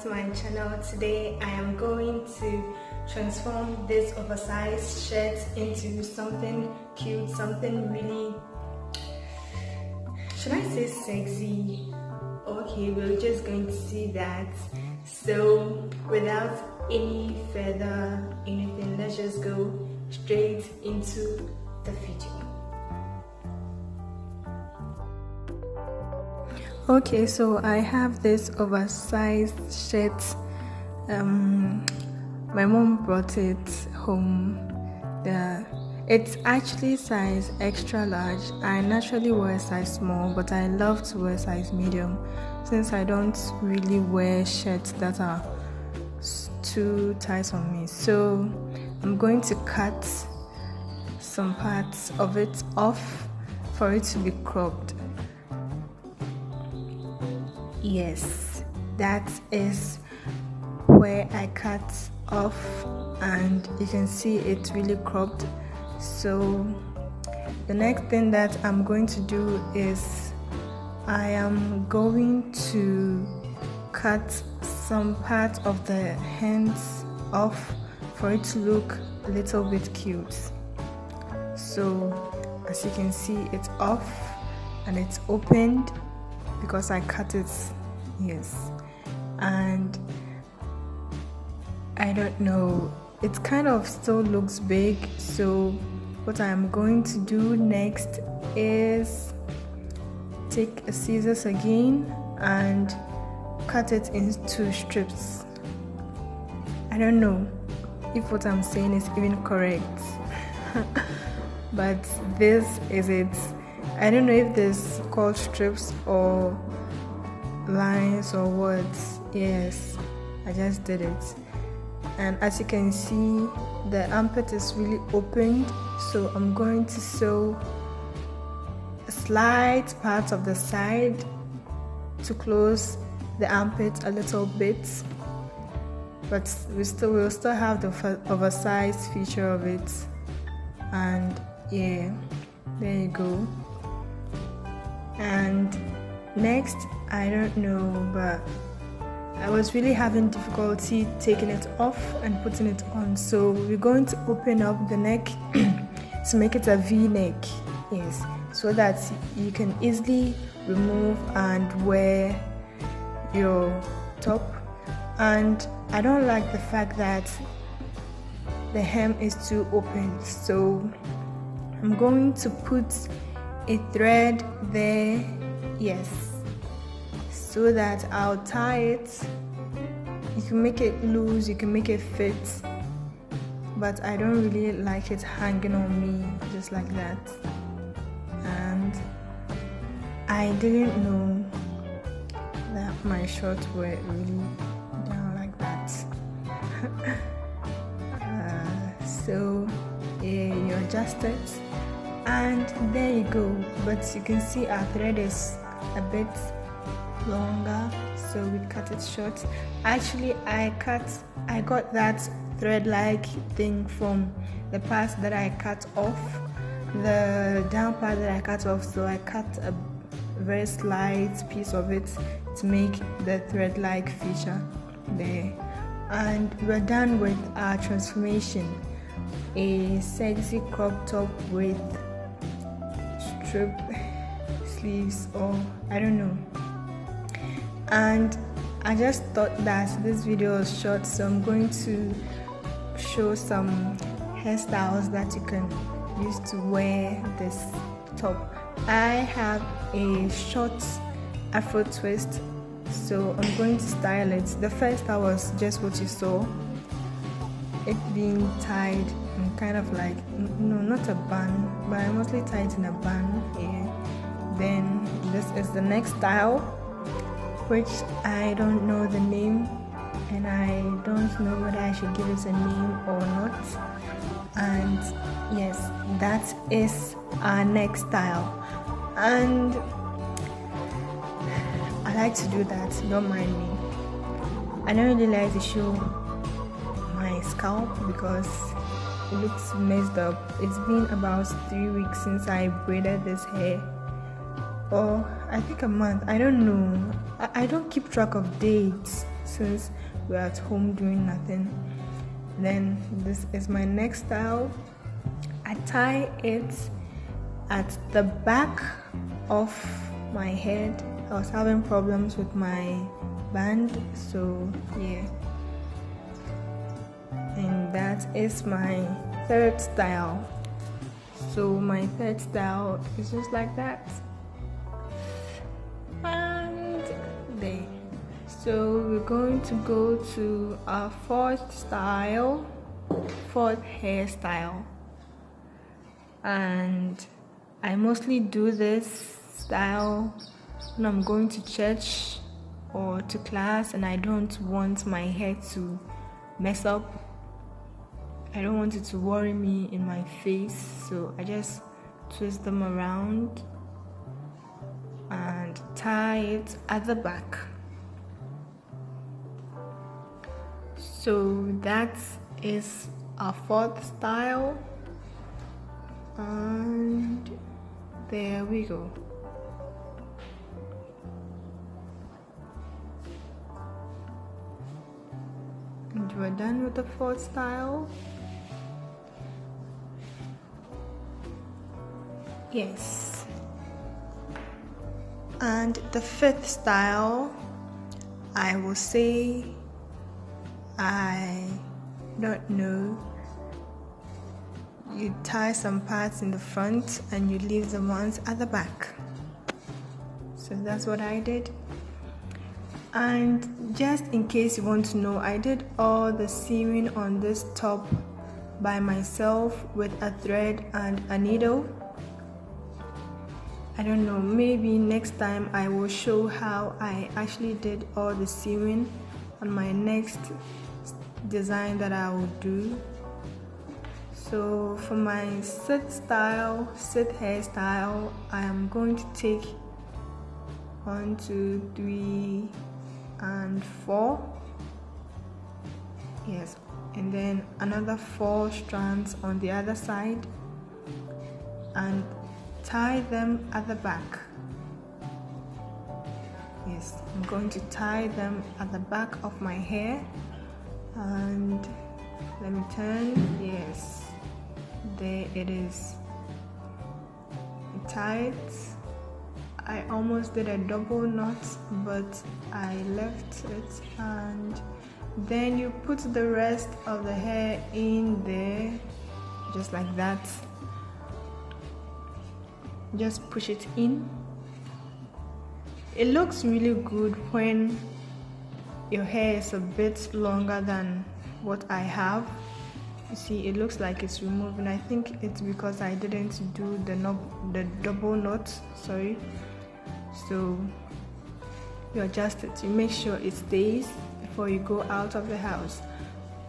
to my channel. Today I am going to transform this oversized shirt into something cute, something really, should I say sexy? Okay, we're just going to see that. So without any further anything, let's just go straight into the video. Okay, so I have this oversized shirt. My mom brought it home. It's actually size extra large. I naturally wear size small, but I love to wear size medium since I don't really wear shirts that are too tight on me. So I'm going to cut some parts of it off for it to be cropped. Yes, that is where I cut off, and you can see it's really cropped. So the next thing that I'm going to do is I am going to cut some part of the hands off for it to look a little bit cute. So as you can see, it's off and it's opened because I cut it. Yes, and I don't know, it kind of still looks big. So what I am going to do next is take a scissors again and cut it into strips. I don't know if what I'm saying is even correct but this is it. I don't know if this is called strips or lines or words. Yes, I just did it. And as you can see, the armpit is really opened, so I'm going to sew a slight part of the side to close the armpit a little bit, but we'll still have the oversized feature of it. And yeah, there you go. And next, I don't know, but I was really having difficulty taking it off and putting it on. So we're going to open up the neck to make it a V-neck. Yes, so that you can easily remove and wear your top. And I don't like the fact that the hem is too open, so I'm going to put a thread there. Yes, so that I'll tie it. You can make it loose, you can make it fit, but I don't really like it hanging on me just like that. And I didn't know that my shorts were really down like that. So yeah, you adjust it and there you go. But you can see our thread is a bit longer, so we cut it short. Actually, I got that thread-like thing from the part that I cut off, the down part that I cut off. So I cut a very slight piece of it to make the thread-like feature there. And we're done with our transformation. A sexy crop top with strip sleeves, or I don't know. And I just thought that this video was short, so I'm going to show some hairstyles that you can use to wear this top. I have a short afro twist, so I'm going to style it. The first style was just what you saw, it being tied in kind of like, no, not a bun, but I mostly tie it in a bun here. Then this is the next style, which I don't know the name, and I don't know whether I should give it a name or not. And yes, that is our next style. And I like to do that, don't mind me. I don't really like to show my scalp because it looks messed up. It's been about 3 weeks since I braided this hair, or I think a month, I don't know. I don't keep track of dates, since we're at home doing nothing. Then this is my next style. I tie it at the back of my head. I was having problems with my band, so yeah. And that is my third style. So my third style is just like that. And there. So we're going to go to our fourth hairstyle. And I mostly do this style when I'm going to church or to class and I don't want my hair to mess up. I don't want it to worry me in my face, so I just twist them around and tie it at the back. So that is our fourth style, and there we go. And we're done with the fourth style. Yes. And the fifth style, I will say, I don't know. You tie some parts in the front and you leave the ones at the back. So that's what I did. And just in case you want to know, I did all the sewing on this top by myself with a thread and a needle. I don't know, maybe next time I will show how I actually did all the sewing on my next design that I will do. So for my sit hairstyle, I am going to take 1, 2, 3 and 4. Yes, and then another 4 strands on the other side and tie them at the back. Yes, I'm going to tie them at the back of my hair, and let me turn. Yes, there it is. Tight. I almost did a double knot, but I left it, and then you put the rest of the hair in there just like that. Just push it in. It looks really good when your hair is a bit longer than what I have. You see, it looks like it's removing. I think it's because I didn't do the double knot, sorry. So you adjust it, you make sure it stays before you go out of the house,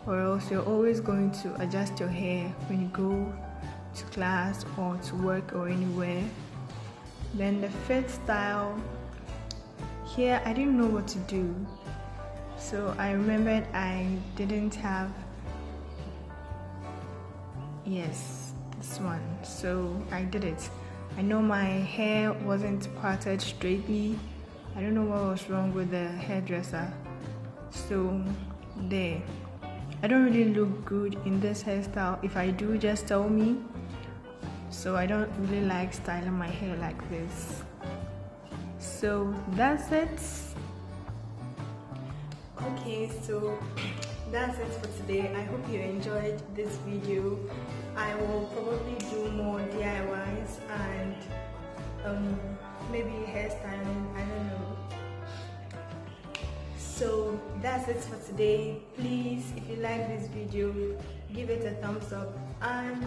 or else you're always going to adjust your hair when you go to class or to work or anywhere. Then the fifth style, here I didn't know what to do, so I remembered I didn't have, yes, this one, so I did it. I know my hair wasn't parted straightly. I don't know what was wrong with the hairdresser, so there. I don't really look good in this hairstyle. If I do, just tell me. So I don't really like styling my hair like this. So that's it. Okay, so that's it for today. I hope you enjoyed this video. I will probably do more DIYs and maybe hairstyling, I don't know. So that's it for today. Please, if you like this video, give it a thumbs up, and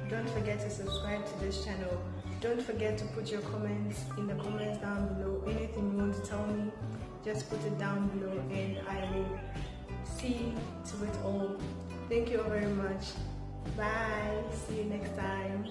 don't forget to subscribe to this channel. Don't forget to put your comments in the comments down below. Anything you want to tell me, just put it down below and I will see to it all. Thank you all very much. Bye. See you next time.